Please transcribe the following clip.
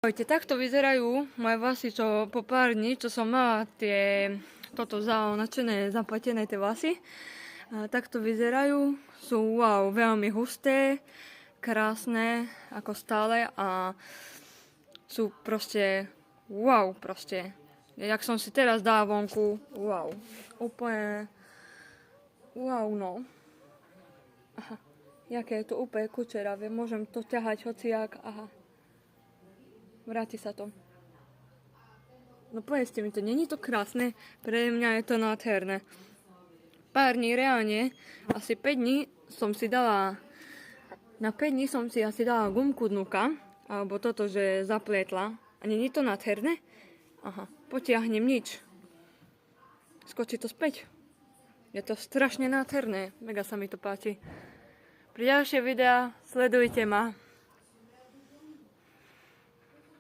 Ahojte, takto vyzerajú moje vlasy, čo po pár dní, čo som mala toto načené, zaplatené tie vlasy. Takto vyzerajú, sú wow, veľmi husté, krásne, ako stále a sú proste wow, proste. Jak som si teraz dala vonku, wow, úplne wow, no. Aha, jaké je to úplne kučeravé, môžem to ťahať hociak, aha. Vráti sa to. No povedzte mi to, není to krásne? Pre mňa je to nádherné. Pár dní reálne, asi 5 dní som si dala, na 5 dní som si asi dala gumku dnuka, alebo toto, že zaplietla. A není to nádherné? Aha, potiahnem nič. Skočí to späť. Je to strašne nádherné, mega sa mi to páči. Pri ďalšie videá sledujte ma.